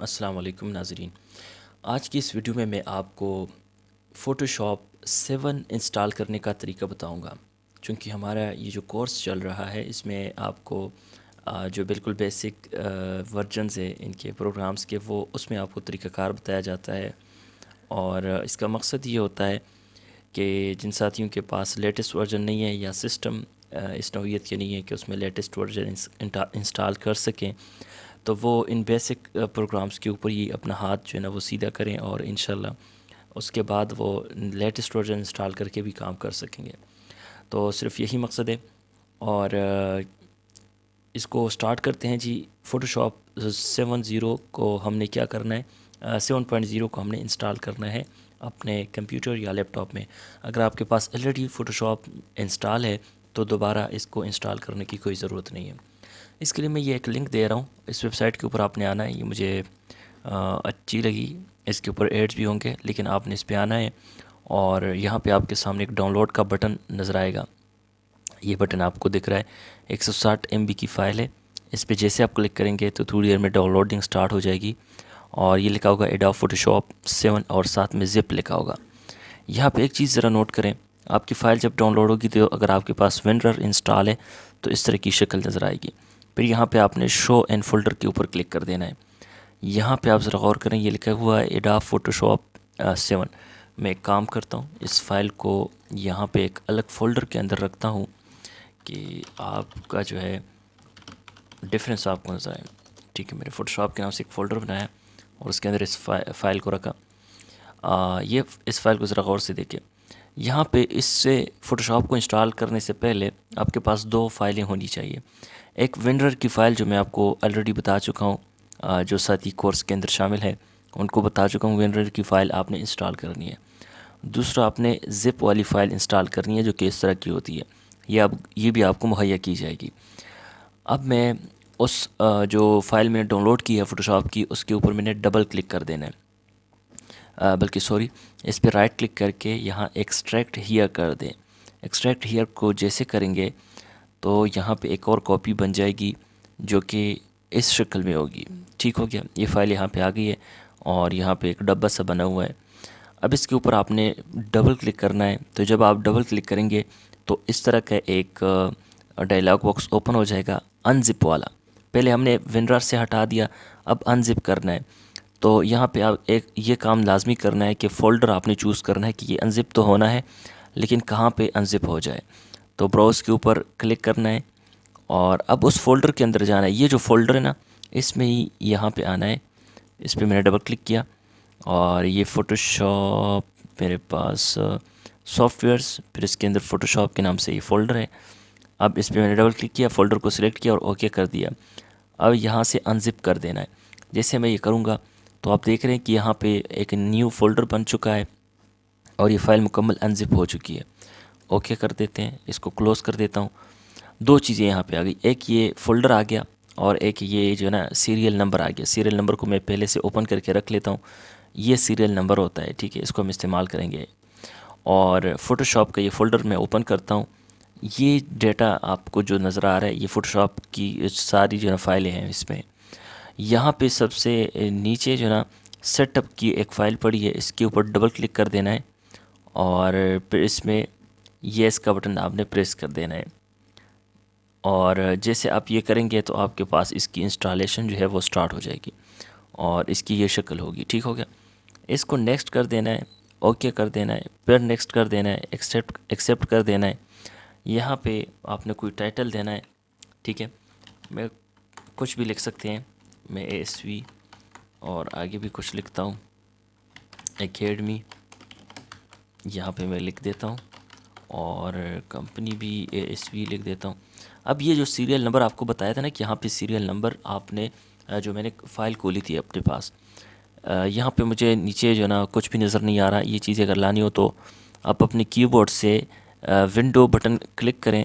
السلام علیکم ناظرین۔ آج کی اس ویڈیو میں آپ کو فوٹوشاپ 7 انسٹال کرنے کا طریقہ بتاؤں گا۔ چونکہ ہمارا یہ جو کورس چل رہا ہے اس میں آپ کو جو بالکل بیسک ورژنز ہیں ان کے پروگرامز کے، وہ اس میں آپ کو طریقہ کار بتایا جاتا ہے، اور اس کا مقصد یہ ہوتا ہے کہ جن ساتھیوں کے پاس لیٹسٹ ورژن نہیں ہے یا سسٹم اس نوعیت کے نہیں ہے کہ اس میں لیٹسٹ ورژن انسٹال کر سکیں، تو وہ ان بیسک پروگرامز کے اوپر ہی اپنا ہاتھ جو ہے نا وہ سیدھا کریں، اور انشاءاللہ اس کے بعد وہ لیٹسٹ ورژن انسٹال کر کے بھی کام کر سکیں گے۔ تو صرف یہی مقصد ہے، اور اس کو سٹارٹ کرتے ہیں جی۔ فوٹوشاپ 7.0 کو ہم نے کیا کرنا ہے، 7.0 کو ہم نے انسٹال کرنا ہے اپنے کمپیوٹر یا لیپ ٹاپ میں۔ اگر آپ کے پاس آلریڈی فوٹوشاپ انسٹال ہے تو دوبارہ اس کو انسٹال کرنے کی کوئی ضرورت نہیں ہے۔ اس کے لیے میں یہ ایک لنک دے رہا ہوں، اس ویب سائٹ کے اوپر آپ نے آنا ہے۔ یہ مجھے اچھی لگی، اس کے اوپر ایڈز بھی ہوں گے لیکن آپ نے اس پہ آنا ہے، اور یہاں پہ آپ کے سامنے ایک ڈاؤن لوڈ کا بٹن نظر آئے گا۔ یہ بٹن آپ کو دکھ رہا ہے، 160 MB کی فائل ہے۔ اس پہ جیسے آپ کلک کریں گے تو تھوڑی دیر میں ڈاؤن لوڈنگ سٹارٹ ہو جائے گی، اور یہ لکھا ہوگا ایڈوب فوٹوشاپ 7 اور ساتھ میں زپ لکھا ہوگا۔ یہاں پہ ایک چیز ذرا نوٹ کریں، آپ کی فائل جب ڈاؤن لوڈ ہوگی تو اگر آپ کے پاس ونرر انسٹال ہے تو اس طرح کی شکل نظر آئے گی۔ پھر یہاں پہ آپ نے شو اینڈ فولڈر کے اوپر کلک کر دینا ہے۔ یہاں پہ آپ ذرا غور کریں، یہ لکھا ہوا ہے ایڈوب فوٹوشاپ 7۔ میں ایک کام کرتا ہوں، اس فائل کو یہاں پہ ایک الگ فولڈر کے اندر رکھتا ہوں کہ آپ کا جو ہے ڈفرینس آپ کو نظر آئے۔ ٹھیک ہے، میں نے فوٹوشاپ کے نام سے ایک فولڈر بنایا اور اس کے اندر اس فائل کو رکھا۔ یہ اس فائل کو ذرا غور سے دیکھیں۔ یہاں پہ اس سے فوٹوشاپ کو انسٹال کرنے سے پہلے آپ کے پاس 2 فائلیں ہونی چاہیے۔ ایک ونرر کی فائل جو میں آپ کو آلریڈی بتا چکا ہوں، جو ساتھی کورس کے اندر شامل ہے ان کو بتا چکا ہوں، ونرر کی فائل آپ نے انسٹال کرنی ہے۔ دوسرا آپ نے زپ والی فائل انسٹال کرنی ہے جو کہ اس طرح کی ہوتی ہے، یہ بھی آپ کو مہیا کی جائے گی۔ اب میں اس جو فائل میں نے ڈاؤن لوڈ کی ہے فوٹوشاپ کی، اس کے اوپر میں نے ڈبل کلک کر دینا ہے، بلکہ سوری، اس پہ رائٹ کلک کر کے یہاں ایکسٹریکٹ ہیئر کر دیں۔ ایکسٹریکٹ ہیئر کو جیسے کریں گے تو یہاں پہ ایک اور کاپی بن جائے گی جو کہ اس شکل میں ہوگی۔ ٹھیک ہو گیا، یہ فائل یہاں پہ آ گئی ہے اور یہاں پہ ایک ڈبہ سا بنا ہوا ہے۔ اب اس کے اوپر آپ نے ڈبل کلک کرنا ہے، تو جب آپ ڈبل کلک کریں گے تو اس طرح کا ایک ڈائلاگ باکس اوپن ہو جائے گا ان زپ والا۔ پہلے ہم نے ونرر سے ہٹا دیا، اب ان زپ کرنا ہے۔ تو یہاں پہ آپ یہ کام لازمی کرنا ہے کہ فولڈر آپ نے چوز کرنا ہے کہ یہ ان زپ تو ہونا ہے لیکن کہاں پہ ان زپ ہو جائے۔ تو براؤز کے اوپر کلک کرنا ہے اور اب اس فولڈر کے اندر جانا ہے۔ یہ جو فولڈر ہے نا، اس میں ہی یہاں پہ آنا ہے۔ اس پہ میں نے ڈبل کلک کیا اور یہ فوٹوشاپ میرے پاس سافٹ ویئرس، پھر اس کے اندر فوٹوشاپ کے نام سے یہ فولڈر ہے۔ اب اس پہ میں نے ڈبل کلک کیا، فولڈر کو سلیکٹ کیا اور اوکے کر دیا۔ اب یہاں سے انزپ کر دینا ہے۔ جیسے میں یہ کروں گا تو آپ دیکھ رہے ہیں کہ یہاں پہ ایک نیو فولڈر بن چکا ہے اور یہ فائل مکمل انزپ ہو چکی ہے۔ اوکے کر دیتے ہیں، اس کو کلوز کر دیتا ہوں۔ 2 چیزیں یہاں پہ آ گئی، ایک یہ فولڈر آ گیا اور ایک یہ جو ہے نا سیریل نمبر آ گیا۔ سیریل نمبر کو میں پہلے سے اوپن کر کے رکھ لیتا ہوں، یہ سیریل نمبر ہوتا ہے، ٹھیک ہے، اس کو ہم استعمال کریں گے۔ اور فوٹوشاپ کا یہ فولڈر میں اوپن کرتا ہوں۔ یہ ڈیٹا آپ کو جو نظر آ رہا ہے یہ فوٹوشاپ کی ساری جو ہے نا فائلیں ہیں اس میں۔ یہاں پہ سب سے نیچے جو ہے نا سیٹ اپ کی ایک فائل پڑی ہے، اس کے اوپر ڈبل کلک کر دینا ہے اور پھر اس میں یس کا بٹن آپ نے پریس کر دینا ہے، اور جیسے آپ یہ کریں گے تو آپ کے پاس اس کی انسٹالیشن جو ہے وہ سٹارٹ ہو جائے گی اور اس کی یہ شکل ہوگی۔ ٹھیک ہو گیا، اس کو نیکسٹ کر دینا ہے، اوکے کر دینا ہے، پھر نیکسٹ کر دینا ہے، ایکسیپٹ کر دینا ہے۔ یہاں پہ آپ نے کوئی ٹائٹل دینا ہے، ٹھیک ہے، میں کچھ بھی لکھ سکتے ہیں، میں ASV اور آگے بھی کچھ لکھتا ہوں، اکیڈمی یہاں پہ میں لکھ دیتا ہوں، اور کمپنی بھی ASV لکھ دیتا ہوں۔ اب یہ جو سیریل نمبر آپ کو بتایا تھا نا کہ یہاں پہ سیریل نمبر آپ نے جو میں نے فائل کھولی تھی اپنے پاس، یہاں پہ مجھے نیچے جو ہے نا کچھ بھی نظر نہیں آ رہا۔ یہ چیزیں اگر لانی ہو تو آپ اپنے کی بورڈ سے ونڈو بٹن کلک کریں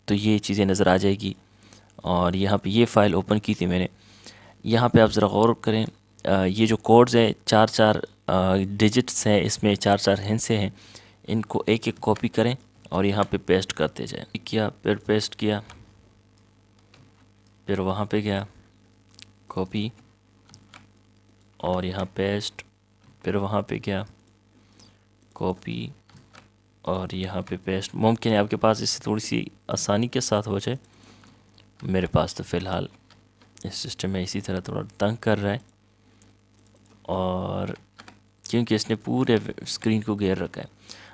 تو یہ چیزیں نظر آ جائے گی، اور یہاں پہ یہ فائل اوپن کی تھی میں نے۔ یہاں پہ آپ ذرا غور کریں، یہ جو کوڈز ہیں 4 ڈیجٹس ہیں، اس میں 4 ہندسے ہیں، ان کو ایک ایک کاپی کریں اور یہاں پہ پیسٹ کرتے جائیں۔ کیا، پھر پیسٹ کیا، پھر وہاں پہ گیا، کاپی، اور یہاں پیسٹ، پھر وہاں پہ کیا کاپی اور یہاں پہ پیسٹ. ممکن ہے آپ کے پاس اس سے تھوڑی سی آسانی کے ساتھ ہو جائے، میرے پاس تو فی الحال اس سسٹم میں اسی طرح تھوڑا تنگ کر رہا ہے، اور کیونکہ اس نے پورے اسکرین کو گھیر رکھا ہے.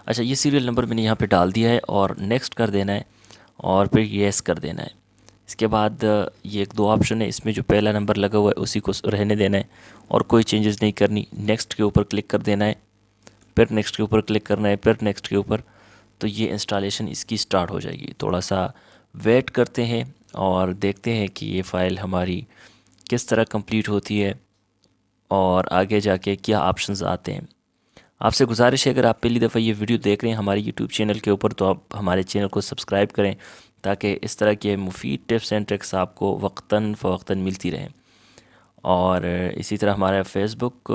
اچھا، یہ سیریل نمبر میں نے یہاں پہ ڈال دیا ہے اور نیکسٹ کر دینا ہے اور پھر یس کر دینا ہے. اس کے بعد یہ ایک دو آپشن ہے، اس میں جو پہلا نمبر لگا ہوا ہے اسی کو رہنے دینا ہے اور کوئی چینجز نہیں کرنی. نیکسٹ کے اوپر کلک کر دینا ہے، پھر نیکسٹ کے اوپر کلک کرنا ہے، پھر نیکسٹ کے اوپر. تو یہ انسٹالیشن اس کی سٹارٹ ہو جائے گی. تھوڑا سا ویٹ کرتے ہیں اور دیکھتے ہیں کہ یہ فائل ہماری کس طرح کمپلیٹ ہوتی ہے اور آگے جا کے کیا آپشنز آتے ہیں. آپ سے گزارش ہے اگر آپ پہلی دفعہ یہ ویڈیو دیکھ رہے ہیں ہمارے یوٹیوب چینل کے اوپر تو آپ ہمارے چینل کو سبسکرائب کریں تاکہ اس طرح کے مفید ٹپس اینڈ ٹرکس آپ کو وقتاً فوقتاً ملتی رہیں. اور اسی طرح ہمارا فیس بک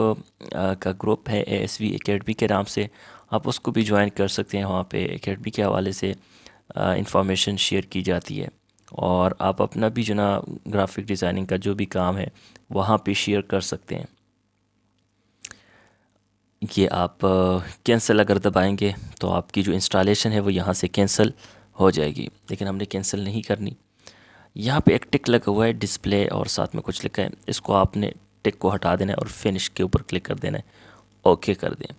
کا گروپ ہے ASV اکیڈمی کے نام سے، آپ اس کو بھی جوائن کر سکتے ہیں. وہاں پہ اکیڈمی کے حوالے سے انفارمیشن شیئر کی جاتی ہے، اور آپ اپنا بھی جو نا گرافک ڈیزائننگ کا جو بھی کام ہے وہاں پہ شیئر کر سکتے ہیں. یہ آپ کینسل اگر دبائیں گے تو آپ کی جو انسٹالیشن ہے وہ یہاں سے کینسل ہو جائے گی، لیکن ہم نے کینسل نہیں کرنی. یہاں پہ ایک ٹک لگا ہوا ہے ڈسپلے اور ساتھ میں کچھ لکھا ہے، اس کو آپ نے ٹک کو ہٹا دینا ہے اور فنش کے اوپر کلک کر دینا ہے، اوکے کر دیں.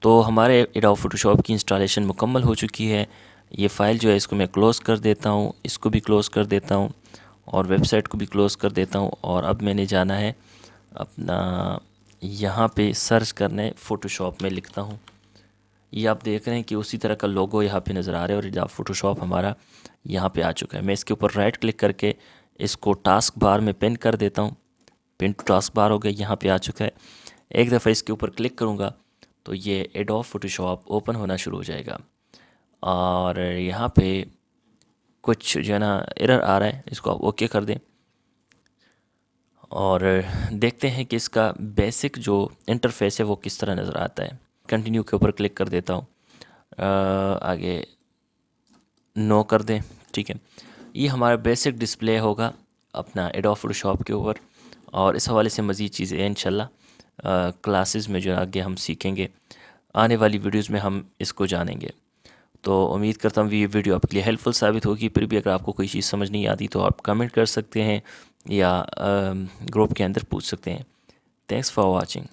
تو ہمارے ایڈوب فوٹو شاپ کی انسٹالیشن مکمل ہو چکی ہے. یہ فائل جو ہے اس کو میں کلوز کر دیتا ہوں، اس کو بھی کلوز کر دیتا ہوں اور ویب سائٹ کو بھی کلوز کر دیتا ہوں. اور اب میں نے جانا ہے اپنا یہاں پہ سرچ کرنے فوٹو شاپ میں لکھتا ہوں. یہ آپ دیکھ رہے ہیں کہ اسی طرح کا لوگو یہاں پہ نظر آ رہا ہے اور ایڈوب فوٹو شاپ ہمارا یہاں پہ آ چکا ہے. میں اس کے اوپر رائٹ کلک کر کے اس کو ٹاسک بار میں پن کر دیتا ہوں. پن ٹو ٹاسک بار ہو گیا، یہاں پہ آ چکا ہے. ایک دفعہ اس کے اوپر کلک کروں گا تو یہ ایڈوب فوٹو شاپ اوپن ہونا شروع ہو جائے گا، اور یہاں پہ کچھ جو ہے نا ایرر آ رہا ہے، اس کو آپ اوکے کر دیں اور دیکھتے ہیں کہ اس کا بیسک جو انٹرفیس ہے وہ کس طرح نظر آتا ہے. کنٹینیو کے اوپر کلک کر دیتا ہوں، آگے نو کر دیں. ٹھیک ہے، یہ ہمارا بیسک ڈسپلے ہوگا اپنا ایڈوب فوٹو شاپ کے اوپر، اور اس حوالے سے مزید چیزیں ہیں انشاءاللہ کلاسز میں جو آگے ہم سیکھیں گے، آنے والی ویڈیوز میں ہم اس کو جانیں گے. تو امید کرتا ہوں یہ ویڈیو آپ کے لیے ہیلپ فل ثابت ہوگی. پھر بھی اگر آپ کو کوئی چیز سمجھ نہیں آتی تو آپ کمنٹ کر سکتے ہیں یا گروپ کے اندر پوچھ سکتے ہیں. Thanks for watching.